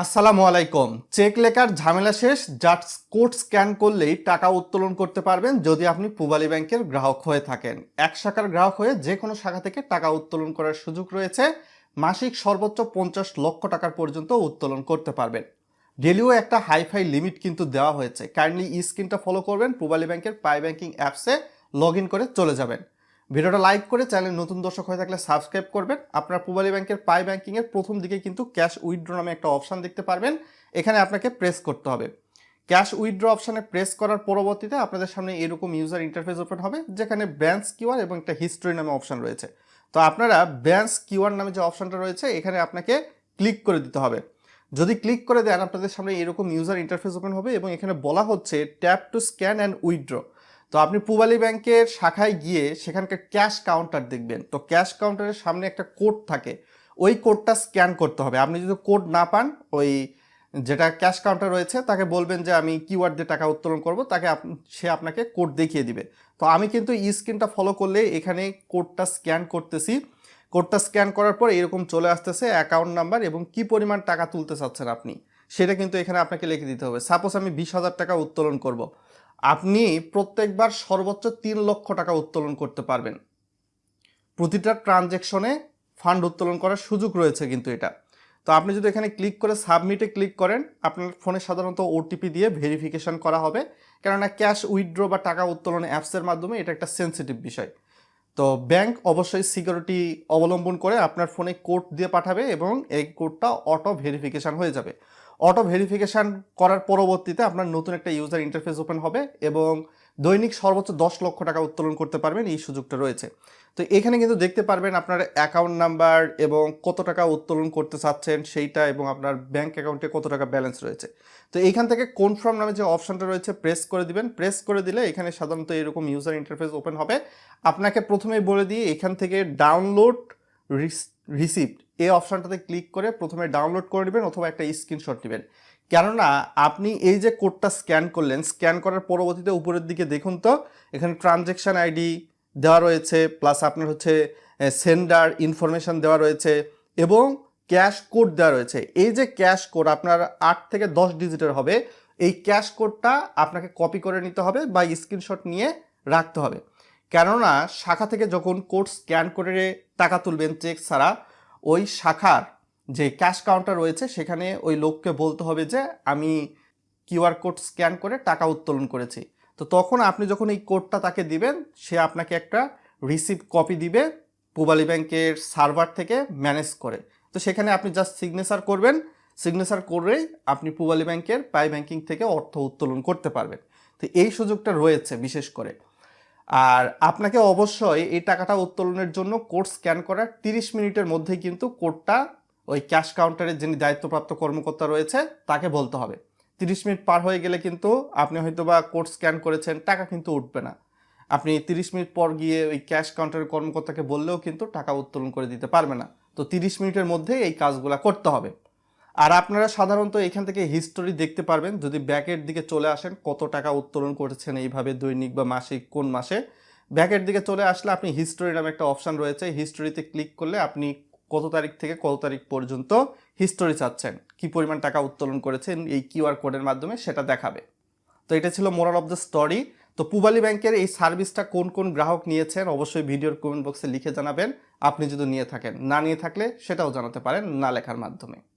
আসসালামু আলাইকুম। চেক লেখার ঝামেলা শেষ, জাস্ট কোড স্ক্যান করলেই টাকা উত্তোলন করতে পারবেন যদি আপনি পূবালী ব্যাংকের গ্রাহক হয়ে থাকেন। এক শাখার গ্রাহক হয়ে যে কোনো শাখা থেকে টাকা উত্তোলন করার সুযোগ রয়েছে। মাসিক সর্বোচ্চ 50 লক্ষ টাকার পর্যন্ত উত্তোলন করতে পারবেন। ডেলিও একটা হাইফাই লিমিট কিন্তু দেওয়া হয়েছে। কাইন্ডলি স্ক্রিনটা ফলো করবেন, পূবালী ব্যাংকের পাই ব্যাংকিং অ্যাপসে লগ ইন করে চলে যাবেন। ভিডিওটা লাইক করে চ্যানেল নতুন দর্শক হয়ে থাকলে সাবস্ক্রাইব করবেন। আপনার পূবালী ব্যাংকের পাই ব্যাংকিংয়ের প্রথম দিকে কিন্তু ক্যাশ উইথড্র নামে একটা অপশান দেখতে পারবেন। এখানে আপনাকে প্রেস করতে হবে। ক্যাশ উইথড্র অপশানে প্রেস করার পরবর্তীতে আপনাদের সামনে এরকম ইউজার ইন্টারফেস ওপেন হবে, যেখানে ব্যালেন্স কিউআর এবং একটা হিস্ট্রি নামে অপশান রয়েছে। তো আপনারা ব্যালেন্স কিউআর নামে যে অপশানটা রয়েছে এখানে আপনাকে ক্লিক করে দিতে হবে। যদি ক্লিক করে দেন আপনাদের সামনে এরকম ইউজার ইন্টারফেস ওপেন হবে এবং এখানে বলা হচ্ছে tap two scan and withdraw. তো আপনি পূবালী ব্যাংকের শাখায় গিয়ে সেখানকার ক্যাশ কাউন্টার দেখবেন। তো ক্যাশ কাউন্টারের সামনে একটা কোড থাকে, ওই কোডটা স্ক্যান করতে হবে। আপনি যদি কোড না পান, ওই যেটা ক্যাশ কাউন্টার রয়েছে তাকে বলবেন যে আমি কিউআর দিয়ে টাকা উত্তোলন করব, তাকে সে আপনাকে কোড দেখিয়ে দিবে। তো আমি কিন্তু স্ক্রিনটা ফলো করলে এখানে কোডটা স্ক্যান করতেছি। কোডটা স্ক্যান করার পর এরকম চলে আসতেছে অ্যাকাউন্ট নাম্বার এবং কি পরিমাণ টাকা তুলতে চাচ্ছেন আপনি, সেটা কিন্তু এখানে আপনাকে লিখে দিতে হবে। সাপোজ আমি 20,000 টাকা উত্তোলন করব, আপনি প্রত্যেকবার সর্বোচ্চ 3 লক্ষ টাকা উত্তোলন করতে পারবেন। প্রতিটা ট্রানজ্যাকশনে ফান্ড উত্তোলন করার সুযোগ রয়েছে কিন্তু এটা। তো আপনি যদি এখানে ক্লিক করে সাবমিটে ক্লিক করেন, আপনার ফোনে সাধারণত ওটিপি দিয়ে ভেরিফিকেশন করা হবে, কেননা ক্যাশ উইথড্র বা টাকা উত্তোলন অ্যাপসের মাধ্যমে এটা একটা সেন্সিটিভ বিষয়। তো ব্যাংক অবশ্যই সিকিউরিটি অবলম্বন করে আপনার ফোনে কোড দিয়ে পাঠাবে এবং এই কোডটা অটো ভেরিফিকেশান হয়ে যাবে। অটো ভেরিফিকেশান করার পরবর্তীতে আপনার নতুন একটা ইউজার ইন্টারফেস ওপেন হবে এবং দৈনিক সর্বোচ্চ 10 লক্ষ টাকা উত্তোলন করতে পারবেন, এই সুযোগটা রয়েছে। তো এখানে কিন্তু দেখতে পারবেন আপনার অ্যাকাউন্ট নাম্বার এবং কত টাকা উত্তোলন করতে চাচ্ছেন সেইটা, এবং আপনার ব্যাংক অ্যাকাউন্টে কত টাকা ব্যালেন্স রয়েছে। তো এইখান থেকে কনফার্ম নামে যে অপশানটা রয়েছে প্রেস করে দিবেন। প্রেস করে দিলে এখানে সাধারণত এরকম ইউজার ইন্টারফেস ওপেন হবে। আপনাকে প্রথমেই বলে দিয়ে এখান থেকে ডাউনলোড রিসিপ্ট এই অপশানটাতে ক্লিক করে প্রথমে ডাউনলোড করে নেবেন অথবা একটা স্ক্রিনশট নেবেন। কেননা আপনি এই যে কোডটা স্ক্যান করলেন, স্ক্যান করার পরবর্তীতে উপরের দিকে দেখুন তো এখানে ট্রানজ্যাকশান আইডি দেওয়া রয়েছে, প্লাস আপনার হচ্ছে সেন্ডার ইনফরমেশান দেওয়া রয়েছে এবং ক্যাশ কোড দেওয়া রয়েছে। এই যে ক্যাশ কোড আপনার 8 থেকে 10 ডিজিটের হবে, এই ক্যাশ কোডটা আপনাকে কপি করে নিতে হবে বা স্ক্রিনশট নিয়ে রাখতে হবে। কেননা শাখা থেকে যখন কোড স্ক্যান করে টাকা তুলবেন চেক ছাড়া, ওই শাখার যে ক্যাশ কাউন্টার রয়েছে সেখানে ওই লোককে বলতে হবে যে আমি কিউআর কোড স্ক্যান করে টাকা উত্তোলন করেছি। তো তখন আপনি যখন এই কোডটা তাকে দিবেন, সে আপনাকে একটা রিসিপ্ট কপি দিবে পূবালী ব্যাংকের সার্ভার থেকে ম্যানেজ করে। তো সেখানে আপনি জাস্ট সিগনেচার করবেন, সিগনেচার করেই আপনি পূবালী ব্যাংকের পাই ব্যাংকিং থেকে অর্থ উত্তোলন করতে পারবেন। তো এই সুযোগটা রয়েছে বিশেষ করে। আর আপনাকে অবশ্যই এই টাকাটা উত্তোলনের জন্য কোড স্ক্যান করার 30 মিনিটের মধ্যেই কিন্তু কোডটা ওই ক্যাশ কাউন্টারের যিনি দায়িত্বপ্রাপ্ত কর্মকর্তা রয়েছে তাকে বলতে হবে। 30 মিনিট পার হয়ে গেলে কিন্তু আপনি হয়তো বা কোড স্ক্যান করেছেন, টাকা কিন্তু উঠবে না। আপনি 30 মিনিট পর গিয়ে ওই ক্যাশ কাউন্টারের কর্মকর্তাকে বললেও কিন্তু টাকা উত্তোলন করে দিতে পারবে না। তো 30 মিনিটের মধ্যে এই কাজগুলো করতে হবে। আর আপনারা সাধারণত এখান থেকে হিস্টোরি দেখতে পারবেন। যদি ব্যাকের দিকে চলে আসেন, কত টাকা উত্তোলন করেছেন এইভাবে দৈনিক বা মাসিক কোন মাসে, ব্যাকের দিকে চলে আসলে আপনি হিস্টোরি নামে একটা অপশান রয়েছে, হিস্টোরিতে ক্লিক করলে আপনি কত তারিখ থেকে কত তারিখ পর্যন্ত হিস্টোরি চাচ্ছেন, কি পরিমাণ টাকা উত্তোলন করেছেন এই কিউআর কোডের মাধ্যমে সেটা দেখাবে। তো এটা ছিল মোরাল অফ দ্য স্টোরি। তো পূবালী ব্যাংকের এই সার্ভিসটা কোন কোন গ্রাহক নিয়েছেন অবশ্যই ভিডিওর কমেন্ট বক্সে লিখে জানাবেন। আপনি যদি নিয়ে থাকেন, না নিয়ে থাকলে সেটাও জানাতে পারেন না লেখার মাধ্যমে।